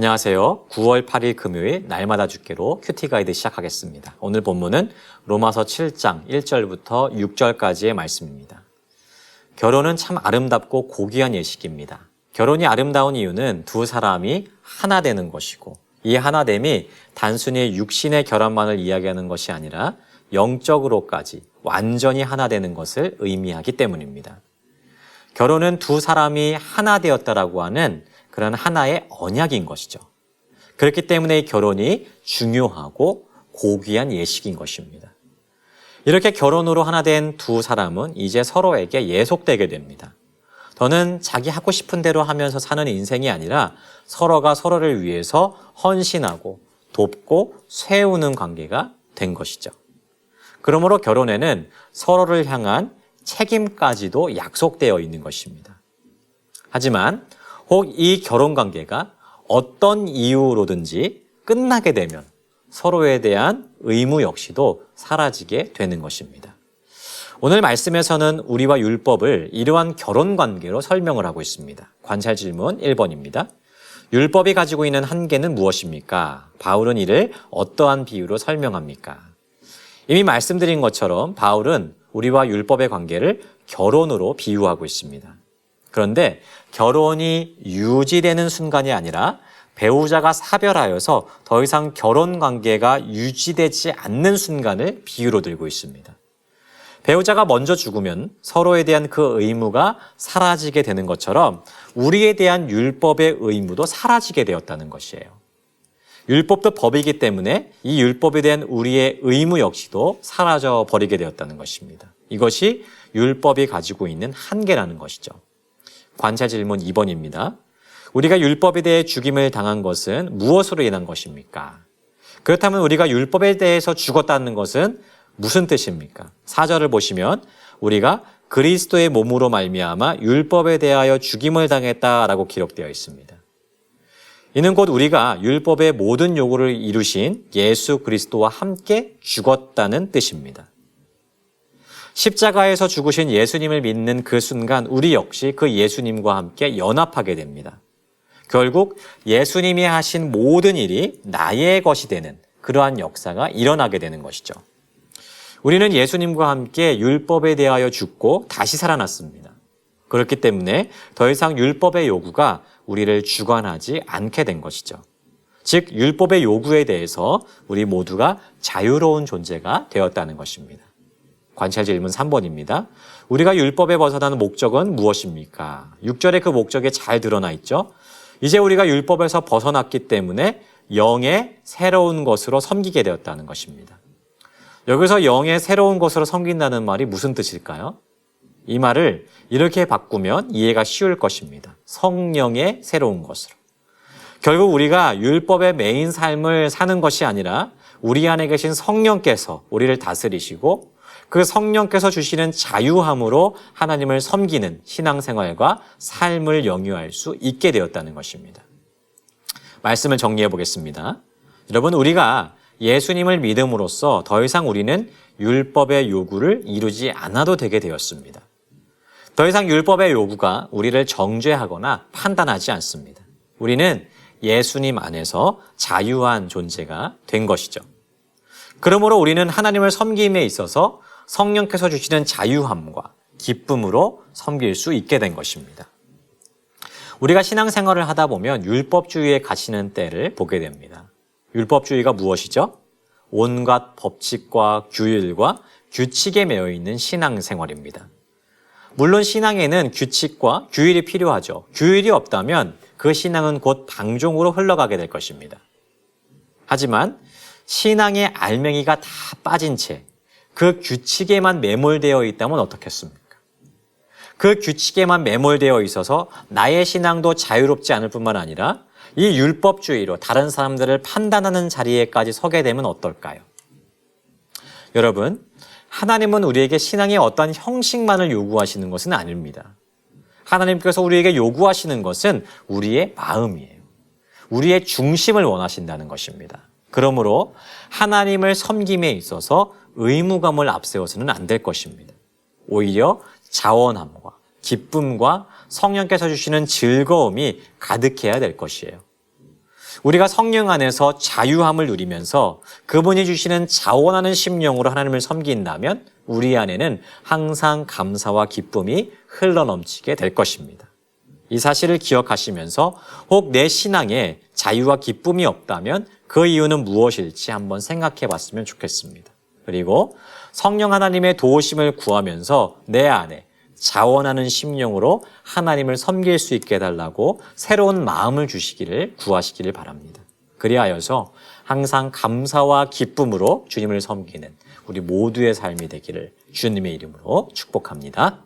안녕하세요. 9월 8일 금요일 날마다 죽기로 큐티 가이드 시작하겠습니다. 오늘 본문은 로마서 7장 1절부터 6절까지의 말씀입니다. 결혼은 참 아름답고 고귀한 예식입니다. 결혼이 아름다운 이유는 두 사람이 하나 되는 것이고 이 하나됨이 단순히 육신의 결합만을 이야기하는 것이 아니라 영적으로까지 완전히 하나 되는 것을 의미하기 때문입니다. 결혼은 두 사람이 하나 되었다라고 하는 그런 하나의 언약인 것이죠. 그렇기 때문에 이 결혼이 중요하고 고귀한 예식인 것입니다. 이렇게 결혼으로 하나 된 두 사람은 이제 서로에게 예속되게 됩니다. 더는 자기 하고 싶은 대로 하면서 사는 인생이 아니라 서로가 서로를 위해서 헌신하고 돕고 세우는 관계가 된 것이죠. 그러므로 결혼에는 서로를 향한 책임까지도 약속되어 있는 것입니다. 하지만 혹 이 결혼 관계가 어떤 이유로든지 끝나게 되면 서로에 대한 의무 역시도 사라지게 되는 것입니다. 오늘 말씀에서는 우리와 율법을 이러한 결혼 관계로 설명을 하고 있습니다. 관찰 질문 1번입니다. 율법이 가지고 있는 한계는 무엇입니까? 바울은 이를 어떠한 비유로 설명합니까? 이미 말씀드린 것처럼 바울은 우리와 율법의 관계를 결혼으로 비유하고 있습니다. 그런데 결혼이 유지되는 순간이 아니라 배우자가 사별하여서 더 이상 결혼 관계가 유지되지 않는 순간을 비유로 들고 있습니다. 배우자가 먼저 죽으면 서로에 대한 그 의무가 사라지게 되는 것처럼 우리에 대한 율법의 의무도 사라지게 되었다는 것이에요. 율법도 법이기 때문에 이 율법에 대한 우리의 의무 역시도 사라져 버리게 되었다는 것입니다. 이것이 율법이 가지고 있는 한계라는 것이죠. 관찰 질문 2번입니다. 우리가 율법에 대해 죽임을 당한 것은 무엇으로 인한 것입니까? 그렇다면 우리가 율법에 대해서 죽었다는 것은 무슨 뜻입니까? 4절을 보시면 우리가 그리스도의 몸으로 말미암아 율법에 대하여 죽임을 당했다라고 기록되어 있습니다. 이는 곧 우리가 율법의 모든 요구를 이루신 예수 그리스도와 함께 죽었다는 뜻입니다. 십자가에서 죽으신 예수님을 믿는 그 순간 우리 역시 그 예수님과 함께 연합하게 됩니다. 결국 예수님이 하신 모든 일이 나의 것이 되는 그러한 역사가 일어나게 되는 것이죠. 우리는 예수님과 함께 율법에 대하여 죽고 다시 살아났습니다. 그렇기 때문에 더 이상 율법의 요구가 우리를 주관하지 않게 된 것이죠. 즉 율법의 요구에 대해서 우리 모두가 자유로운 존재가 되었다는 것입니다. 관찰 질문 3번입니다. 우리가 율법에 벗어나는 목적은 무엇입니까? 6절에 그 목적이 잘 드러나 있죠. 이제 우리가 율법에서 벗어났기 때문에 영의 새로운 것으로 섬기게 되었다는 것입니다. 여기서 영의 새로운 것으로 섬긴다는 말이 무슨 뜻일까요? 이 말을 이렇게 바꾸면 이해가 쉬울 것입니다. 성령의 새로운 것으로. 결국 우리가 율법의 메인 삶을 사는 것이 아니라 우리 안에 계신 성령께서 우리를 다스리시고 그 성령께서 주시는 자유함으로 하나님을 섬기는 신앙생활과 삶을 영위할 수 있게 되었다는 것입니다. 말씀을 정리해 보겠습니다. 여러분, 우리가 예수님을 믿음으로써 더 이상 우리는 율법의 요구를 이루지 않아도 되게 되었습니다. 더 이상 율법의 요구가 우리를 정죄하거나 판단하지 않습니다. 우리는 예수님 안에서 자유한 존재가 된 것이죠. 그러므로 우리는 하나님을 섬김에 있어서 성령께서 주시는 자유함과 기쁨으로 섬길 수 있게 된 것입니다. 우리가 신앙생활을 하다 보면 율법주의에 갇히는 때를 보게 됩니다. 율법주의가 무엇이죠? 온갖 법칙과 규율과 규칙에 매여 있는 신앙생활입니다. 물론 신앙에는 규칙과 규율이 필요하죠. 규율이 없다면 그 신앙은 곧 방종으로 흘러가게 될 것입니다. 하지만 신앙의 알맹이가 다 빠진 채 그 규칙에만 매몰되어 있다면 어떻겠습니까? 그 규칙에만 매몰되어 있어서 나의 신앙도 자유롭지 않을 뿐만 아니라 이 율법주의로 다른 사람들을 판단하는 자리에까지 서게 되면 어떨까요? 여러분, 하나님은 우리에게 신앙의 어떠한 형식만을 요구하시는 것은 아닙니다. 하나님께서 우리에게 요구하시는 것은 우리의 마음이에요. 우리의 중심을 원하신다는 것입니다. 그러므로 하나님을 섬김에 있어서 의무감을 앞세워서는 안 될 것입니다. 오히려 자원함과 기쁨과 성령께서 주시는 즐거움이 가득해야 될 것이에요. 우리가 성령 안에서 자유함을 누리면서 그분이 주시는 자원하는 심령으로 하나님을 섬긴다면 우리 안에는 항상 감사와 기쁨이 흘러넘치게 될 것입니다. 이 사실을 기억하시면서 혹 내 신앙에 자유와 기쁨이 없다면 그 이유는 무엇일지 한번 생각해 봤으면 좋겠습니다. 그리고 성령 하나님의 도우심을 구하면서 내 안에 자원하는 심령으로 하나님을 섬길 수 있게 해달라고 새로운 마음을 주시기를 구하시기를 바랍니다. 그리하여서 항상 감사와 기쁨으로 주님을 섬기는 우리 모두의 삶이 되기를 주님의 이름으로 축복합니다.